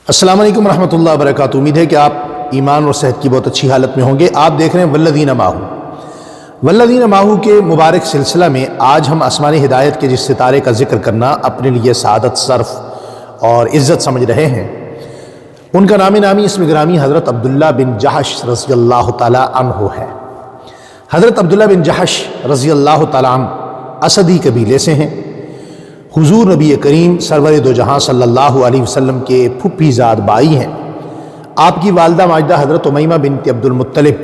السلام علیکم ورحمۃ اللہ وبرکاتہ۔ امید ہے کہ آپ ایمان اور صحت کی بہت اچھی حالت میں ہوں گے۔ آپ دیکھ رہے ہیں والذین معہ۔ والذین معہ کے مبارک سلسلہ میں آج ہم آسمانی ہدایت کے جس ستارے کا ذکر کرنا اپنے لیے سعادت، شرف اور عزت سمجھ رہے ہیں، ان کا نامی اسم گرامی حضرت عبداللہ بن جحش رضی اللہ تعالی عنہ ہے۔ حضرت عبداللہ بن جحش رضی اللہ تعالی عنہ اسدی قبیلے سے ہیں۔ حضور نبی کریم سرور دو جہاں صلی اللہ علیہ وسلم کے پھپھی زاد بائی ہیں۔ آپ کی والدہ ماجدہ حضرت امیمہ بنت عبد المطلب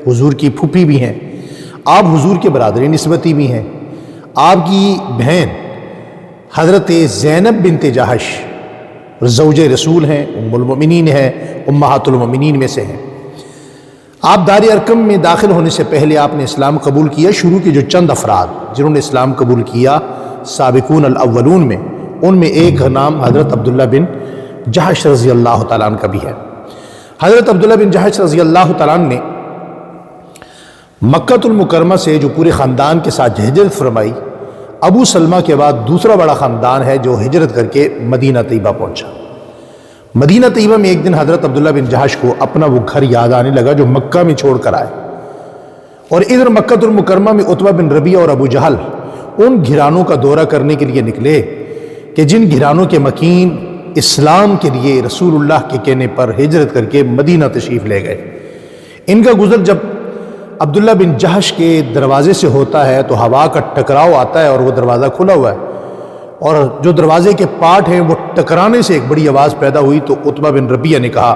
حضور کی پھپھی بھی ہیں۔ آپ حضور کے برادری نسبتی بھی ہیں۔ آپ کی بہن حضرت زینب بنت جحش زوج رسول ہیں، ام المؤمنین ہیں، امہات المؤمنین میں سے ہیں۔ آپ دار ارقم میں داخل ہونے سے پہلے آپ نے اسلام قبول کیا۔ شروع کے جو چند افراد جنہوں نے اسلام قبول کیا سابقون الاولون میں، ان میں ایک نام حضرت عبداللہ بن جحش رضی اللہ تعالیٰ عنہ کا بھی ہے۔ حضرت عبداللہ بن جحش رضی اللہ تعالیٰ عنہ نے مکہ المکرمہ سے جو پورے خاندان کے ساتھ ہجرت فرمائی، ابو سلمہ کے بعد دوسرا بڑا خاندان ہے جو ہجرت کر کے مدینہ طیبہ پہنچا۔ مدینہ طیبہ میں ایک دن حضرت عبداللہ بن جحش کو اپنا وہ گھر یاد آنے لگا جو مکہ میں چھوڑ کر آئے، اور ادھر مکہ المکرمہ میں عتبہ بن ربیعہ اور ابو جہل ان گھرانوں کا دورہ کرنے کے لیے نکلے کہ جن گھرانوں کے مکین اسلام کے لیے رسول اللہ کے کہنے پر ہجرت کر کے مدینہ تشریف لے گئے۔ ان کا گزر جب عبداللہ بن جحش کے دروازے سے ہوتا ہے تو ہوا کا ٹکراؤ آتا ہے اور وہ دروازہ کھلا ہوا ہے، اور جو دروازے کے پارٹ ہیں وہ ٹکرانے سے ایک بڑی آواز پیدا ہوئی۔ تو عتبہ بن ربیعہ نے کہا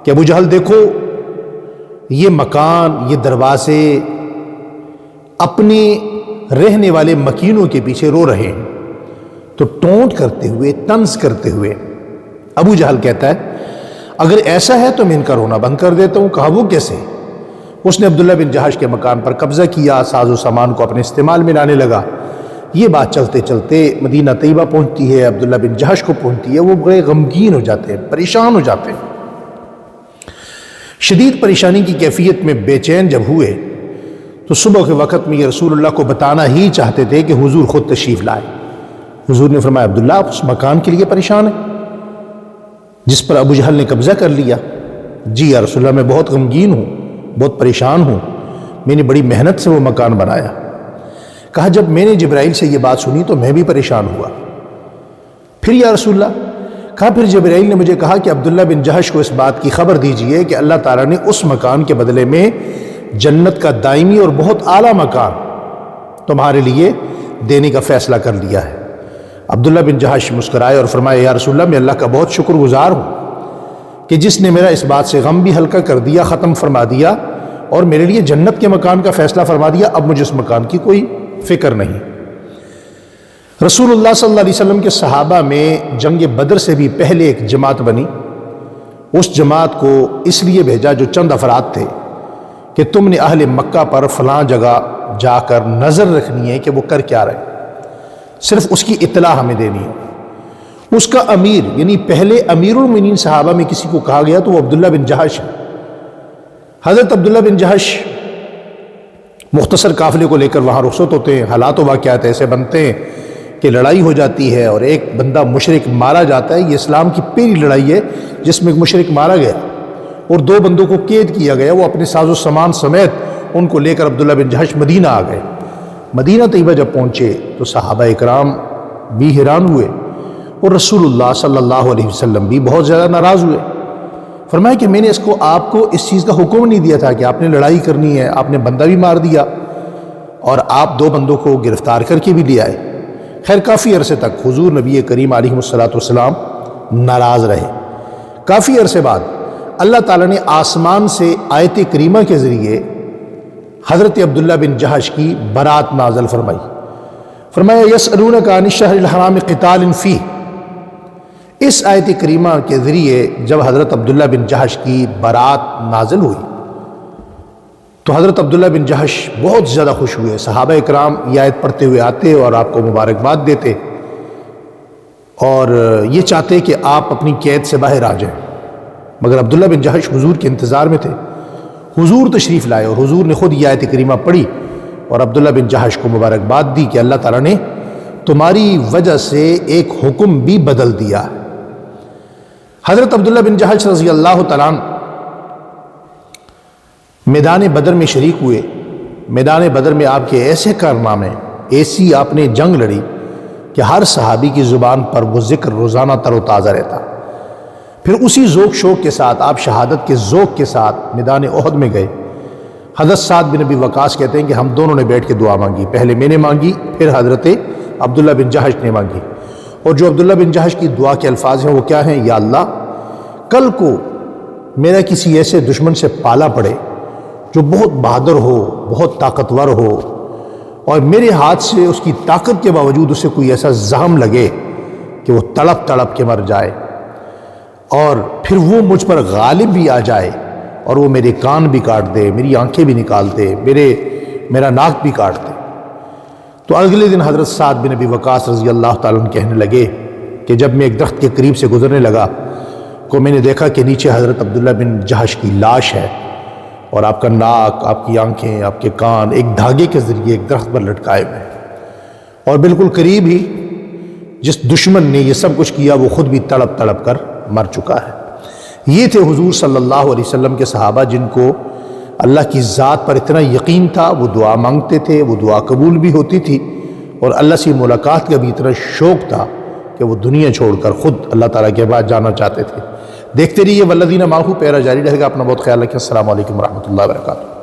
کہ ابو جہل دیکھو، یہ مکان، یہ دروازے اپنے رہنے والے مکینوں کے پیچھے رو رہے ہیں۔ تو ٹونٹ کرتے ہوئے، طنز کرتے ہوئے ابو جہل کہتا ہے اگر ایسا ہے تو میں ان کا رونا بند کر دیتا ہوں۔ کہا وہ کیسے؟ اس نے عبداللہ بن جحش کے مکان پر قبضہ کیا، ساز و سامان کو اپنے استعمال میں لانے لگا۔ یہ بات چلتے چلتے مدینہ طیبہ پہنچتی ہے، عبداللہ بن جحش کو پہنچتی ہے۔ وہ بڑے غمگین ہو جاتے ہیں، پریشان ہو جاتے ہیں۔ شدید پریشانی کی کیفیت میں بے چین جب ہوئے تو صبح کے وقت میں یہ رسول اللہ کو بتانا ہی چاہتے تھے کہ حضور خود تشریف لائے۔ حضور نے فرمایا عبداللہ آپ اس مکان کے لیے پریشان ہیں جس پر ابو جہل نے قبضہ کر لیا؟ جی یا رسول اللہ میں بہت غمگین ہوں، بہت پریشان ہوں، میں نے بڑی محنت سے وہ مکان بنایا۔ کہا جب میں نے جبرائیل سے یہ بات سنی تو میں بھی پریشان ہوا۔ پھر یا رسول اللہ؟ کہا پھر جبرائیل نے مجھے کہا کہ عبداللہ بن جحش کو اس بات کی خبر دیجئے کہ اللہ تعالیٰ نے اس مکان کے بدلے میں جنت کا دائمی اور بہت اعلیٰ مکان تمہارے لیے دینے کا فیصلہ کر لیا ہے۔ عبداللہ بن جحش مسکرائے اور فرمایا یا رسول اللہ میں اللہ کا بہت شکر گزار ہوں کہ جس نے میرا اس بات سے غم بھی ہلکا کر دیا، ختم فرما دیا، اور میرے لیے جنت کے مکان کا فیصلہ فرما دیا۔ اب مجھے اس مکان کی کوئی فکر نہیں۔ رسول اللہ صلی اللہ علیہ وسلم کے صحابہ میں جنگ بدر سے بھی پہلے ایک جماعت بنی۔ اس جماعت کو اس لیے بھیجا جو چند افراد تھے کہ تم نے اہل مکہ پر فلاں جگہ جا کر نظر رکھنی ہے کہ وہ کر کیا رہے، صرف اس کی اطلاع ہمیں دینی ہے۔ اس کا امیر یعنی پہلے امیر المؤمنین صحابہ میں کسی کو کہا گیا تو وہ عبداللہ بن جحش ہے۔ حضرت عبداللہ بن جحش مختصر قافلے کو لے کر وہاں رخصت ہوتے ہیں۔ حالات و واقعات ایسے بنتے ہیں کہ لڑائی ہو جاتی ہے اور ایک بندہ مشرک مارا جاتا ہے۔ یہ اسلام کی پہلی لڑائی ہے جس میں ایک مشرک مارا گیا اور دو بندوں کو قید کیا گیا۔ وہ اپنے ساز و سامان سمیت ان کو لے کر عبداللہ بن جحش مدینہ آ گئے۔ مدینہ طیبہ جب پہنچے تو صحابہ اکرام بھی حیران ہوئے اور رسول اللہ صلی اللہ علیہ وسلم بھی بہت زیادہ ناراض ہوئے۔ فرمایا کہ میں نے آپ کو اس چیز کا حکم نہیں دیا تھا کہ آپ نے لڑائی کرنی ہے، آپ نے بندہ بھی مار دیا اور آپ دو بندوں کو گرفتار کر کے بھی لے آئے۔ خیر کافی عرصے تک حضور نبی کریم علیہ الصلوۃ ناراض رہے۔ کافی عرصے بعد اللہ تعالیٰ نے آسمان سے آیت کریمہ کے ذریعے حضرت عبداللہ بن جحش کی برات نازل فرمائی۔ فرمایا یسألونک عن الشہر الحرام قتال فیہ۔ اس آیت کریمہ کے ذریعے جب حضرت عبداللہ بن جحش کی برات نازل ہوئی تو حضرت عبداللہ بن جحش بہت زیادہ خوش ہوئے۔ صحابہ اکرام یہ آیت پڑھتے ہوئے آتے اور آپ کو مبارکباد دیتے اور یہ چاہتے کہ آپ اپنی قید سے باہر آ جائیں، مگر عبداللہ بن جحش حضور کے انتظار میں تھے۔ حضور تشریف لائے اور حضور نے خود یہ آیت کریمہ پڑھی اور عبداللہ بن جحش کو مبارکباد دی کہ اللہ تعالیٰ نے تمہاری وجہ سے ایک حکم بھی بدل دیا۔ حضرت عبداللہ بن جہش رضی اللہ تعالیٰ عنہ میدان بدر میں شریک ہوئے۔ میدان بدر میں آپ کے ایسے کارنامے، ایسی آپ نے جنگ لڑی کہ ہر صحابی کی زبان پر وہ ذکر روزانہ تر و تازہ رہتا۔ پھر اسی ذوق شوق کے ساتھ آپ شہادت کے ذوق کے ساتھ میدان احد میں گئے۔ حضرت سعد بن ابی وقاص کہتے ہیں کہ ہم دونوں نے بیٹھ کے دعا مانگی، پہلے میں نے مانگی، پھر حضرت عبداللہ بن جہش نے مانگی۔ اور جو عبداللہ بن جہش کی دعا کے الفاظ ہیں وہ کیا ہیں؟ یا اللہ، کل کو میرا کسی ایسے دشمن سے پالا پڑے جو بہت بہادر ہو، بہت طاقتور ہو، اور میرے ہاتھ سے اس کی طاقت کے باوجود اسے کوئی ایسا زخم لگے کہ وہ تڑپ تڑپ کے مر جائے، اور پھر وہ مجھ پر غالب بھی آ جائے اور وہ میرے کان بھی کاٹ دے، میری آنکھیں بھی نکال دے، میرا ناک بھی کاٹ دے۔ تو اگلے دن حضرت سعد بن ابی وقاص رضی اللہ تعالیٰ عنہ کہنے لگے کہ جب میں ایک درخت کے قریب سے گزرنے لگا تو میں نے دیکھا کہ نیچے حضرت عبداللہ بن جہش کی لاش ہے، اور آپ کا ناک، آپ کی آنکھیں، آپ کے کان ایک دھاگے کے ذریعے ایک درخت پر لٹکائے ہوئے ہیں، اور بالکل قریب ہی جس دشمن نے یہ سب کچھ کیا وہ خود بھی تڑپ تڑپ کر مر چکا ہے۔ یہ تھے حضور صلی اللہ علیہ وسلم کے صحابہ جن کو اللہ کی ذات پر اتنا یقین تھا، وہ دعا مانگتے تھے، وہ دعا قبول بھی ہوتی تھی، اور اللہ سے ملاقات کا بھی اتنا شوق تھا کہ وہ دنیا چھوڑ کر خود اللہ تعالیٰ کے بعد جانا چاہتے تھے۔ دیکھتے رہیے والذین معہ، پیرا جاری رہے گا۔ اپنا بہت خیال رکھیں۔ السلام علیکم ورحمۃ اللہ وبرکاتہ۔